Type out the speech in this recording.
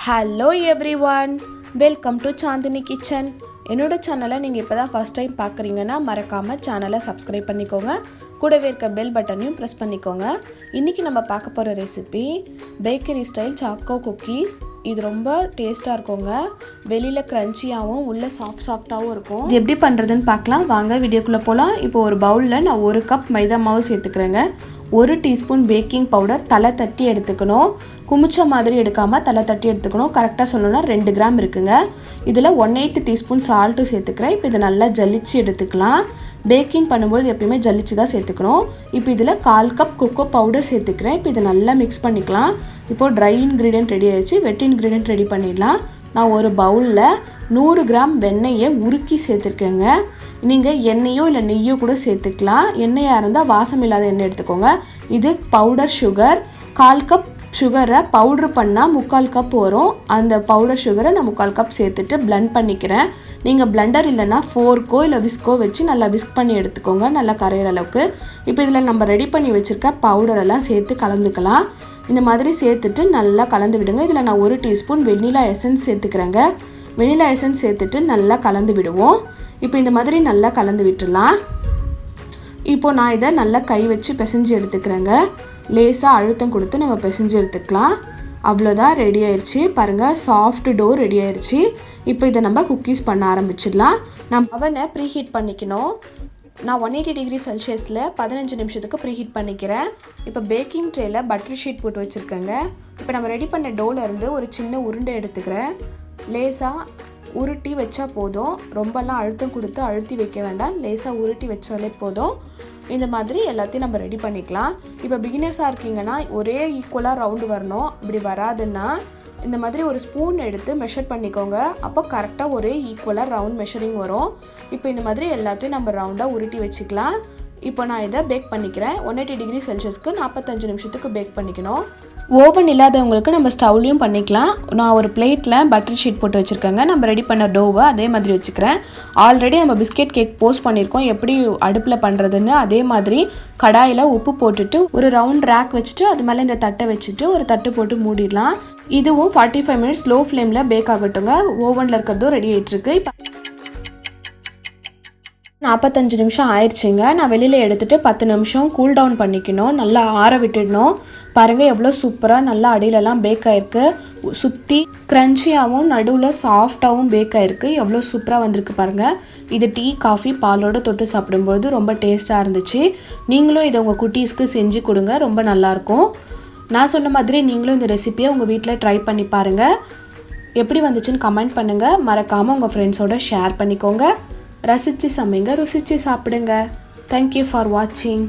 Hello everyone, welcome to Chaandini kitchen. என்னோட சேனலை நீங்கள் இப்போ தான் ஃபர்ஸ்ட் டைம் பார்க்குறீங்கன்னா மறக்காமல் சேனலை சப்ஸ்கிரைப் பண்ணிக்கோங்க. கூடவே இருக்க பெல் பட்டனையும் ப்ரெஸ் பண்ணிக்கோங்க. இன்றைக்கி நம்ம பார்க்க போகிற recipe bakery style choco cookies. இது ரொம்ப டேஸ்ட்டாக இருக்குங்க. வெளியில் க்ரன்ச்சியாகவும் உள்ளே சாஃப்டாகவும் இருக்கும். இது எப்படி பண்ணுறதுன்னு பார்க்கலாம் வாங்க, வீடியோக்குள்ளே போகலாம். இப்போ ஒரு பவுலில் நான் 1 கப் மைதா மாவு சேர்த்துக்கிறேங்க. 1 டீஸ்பூன் பேக்கிங் பவுடர் தலை தட்டி எடுத்துக்கணும். குமிச்ச மாதிரி எடுக்காமல் தலை தட்டி எடுத்துக்கணும். கரெக்டாக சொல்லணும்னா 2 கிராம் இருக்குங்க. இதில் 1/8 டீஸ்பூன் சால்ட்டு சேர்த்துக்கிறேன். இப்போ இதை நல்லா ஜல்லிச்சு எடுத்துக்கலாம். பேக்கிங் பண்ணும்போது எப்பயுமே ஜல்லிச்சு தான் சேர்த்துக்கணும். இப்போ இதில் 1/4 கப் கொக்கோ பவுடர் சேர்த்துக்கிறேன். இப்போ இதை நல்லா மிக்ஸ் பண்ணிக்கலாம். இப்போது ட்ரை இன்க்ரீடியன்ட் ரெடி ஆகிடுச்சு. வெட் இன்க்ரீடியன்ட் ரெடி பண்ணிடலாம். நான் ஒரு பவுலில் 100 கிராம் வெண்ணெயை உருக்கி சேர்த்துருக்கேங்க. நீங்கள் எண்ணெயோ இல்லை நெய்யோ கூட சேர்த்துக்கலாம். எண்ணெயாக இருந்தால் வாசம் இல்லாத எண்ணெய் எடுத்துக்கோங்க. இது பவுடர் சுகர். 1/4 கப் சுகரை பவுட்ரு பண்ணால் 3/4 கப் வரும். அந்த பவுடர் சுகரை நான் 3/4 கப் சேர்த்துட்டு பிளெண்ட் பண்ணிக்கிறேன். நீங்கள் பிளெண்டர் இல்லைன்னா ஃபோர்க்கோ இல்லை விஸ்கோ வச்சு நல்லா விஸ்க் பண்ணி எடுத்துக்கோங்க, நல்லா கரையிற அளவுக்கு. இப்போ இதில் நம்ம ரெடி பண்ணி வச்சுருக்க பவுடரெல்லாம் சேர்த்து கலந்துக்கலாம். இந்த மாதிரி சேர்த்துட்டு நல்லா கலந்து விடுங்க. இதில் நான் 1 டீஸ்பூன் வெண்ணிலா எசன்ஸ் சேர்த்துக்கிறேங்க. வெண்ணிலா எசன்ஸ் சேர்த்துட்டு நல்லா கலந்து விடுவோம். இப்போ இந்த மாதிரி நல்லா கலந்து விட்டுடலாம். இப்போ நான் இதை நல்லா கை வச்சு பிசைஞ்சு எடுத்துக்கிறேங்க. லேசாக அழுத்தம் கொடுத்து நம்ம பிசைஞ்சு எடுத்துக்கலாம். அவ்வளோதான், ரெடி ஆயிடுச்சு. பாருங்கள், சாஃப்ட் டோ ரெடி ஆயிடுச்சு. இப்போ இதை நம்ம குக்கீஸ் பண்ண ஆரம்பிச்சிடலாம். நம்ம அவனை ப்ரீஹீட் பண்ணிக்கணும். நான் 180 டிகிரி செல்சியஸில் 15 நிமிஷத்துக்கு ப்ரீஹீட் பண்ணிக்கிறேன். இப்போ பேக்கிங் ட்ரேயில் பட்டர் ஷீட் போட்டு வச்சுருக்கேங்க. இப்போ நம்ம ரெடி பண்ண டோலேருந்து ஒரு சின்ன உருண்டை எடுத்துக்கிறேன். லேசாக உருட்டி வச்சா போதும். ரொம்பலாம் அழுத்தம் கொடுத்து அழுத்தி வைக்க வேண்டாம். லேசாக உருட்டி வச்சாலே போதும். இந்த மாதிரி எல்லாத்தையும் நம்ம ரெடி பண்ணிக்கலாம். இப்போ பிகினர்ஸாக இருக்கீங்கன்னா ஒரே ஈக்குவலாக ரவுண்டு வரணும். இப்படி வராதுன்னா இந்த மாதிரி ஒரு ஸ்பூன் எடுத்து மெஷர் பண்ணிக்கோங்க. அப்போ கரெக்டாக ஒரே ஈக்குவலாக ரவுண்ட் மெஷரிங் வரும். இப்போ இந்த மாதிரி எல்லாத்தையும் நம்ம ரவுண்டாக உருட்டி வச்சுக்கலாம். இப்போ நான் இதை பேக் பண்ணிக்கிறேன். 180 டிகிரி செல்சியஸ்க்கு 45 நிமிஷத்துக்கு பேக் பண்ணிக்கணும். ஓவன் இல்லாதவங்களுக்கு நம்ம ஸ்டவ்லையும் பண்ணிக்கலாம். நான் ஒரு பிளேட்டில் பட்டர் ஷீட் போட்டு வச்சுருக்கேங்க. நம்ம ரெடி பண்ண டோவை அதே மாதிரி வச்சுக்கிறேன். ஆல்ரெடி நம்ம பிஸ்கெட் கேக் போஸ்ட் பண்ணியிருக்கோம் எப்படி அடுப்பில் பண்ணுறதுன்னு. அதே மாதிரி கடாயில் உப்பு போட்டுட்டு ஒரு ரவுண்ட் ரேக் வச்சுட்டு அது மேலே இந்த தட்டை வச்சுட்டு ஒரு தட்டு போட்டு மூடிடலாம். இதுவும் 45 மினிட்ஸ் லோ ஃப்ளேமில் பேக் ஆகட்டுங்க. ஓவனில் இருக்கிறதும் ரெடி ஆகிட்டுருக்கு. இப்போ 45 நிமிஷம் ஆயிடுச்சுங்க. நான் வெளியில் எடுத்துகிட்டு 10 நிமிஷம் கூல் டவுன் பண்ணிக்கணும். நல்லா ஆற விட்டுடணும். பாருங்கள் எவ்வளோ சூப்பராக நல்லா அடியிலலாம் பேக் ஆகிருக்கு. சுற்றி க்ரன்ச்சியாகவும் நடுவில் சாஃப்டாகவும் பேக் ஆகிருக்கு. எவ்வளோ சூப்பராக வந்திருக்கு பாருங்கள். இது டீ காஃபி பாலோடு தொட்டு சாப்பிடும்பொழுது ரொம்ப டேஸ்ட்டாக இருந்துச்சு. நீங்களும் இதை உங்கள் குட்டீஸ்க்கு செஞ்சு கொடுங்க, ரொம்ப நல்லாயிருக்கும். நான் சொன்ன மாதிரி நீங்களும் இந்த ரெசிபியை உங்கள் வீட்டில் ட்ரை பண்ணி பாருங்கள். எப்படி வந்துச்சுன்னு கமெண்ட் பண்ணுங்கள். மறக்காமல் உங்கள் ஃப்ரெண்ட்ஸோடு ஷேர் பண்ணிக்கோங்க. ரசிச்சு சமைங்க, ருசிச்சு சாப்பிடுங்க. தேங்க்யூ ஃபார் வாட்சிங்.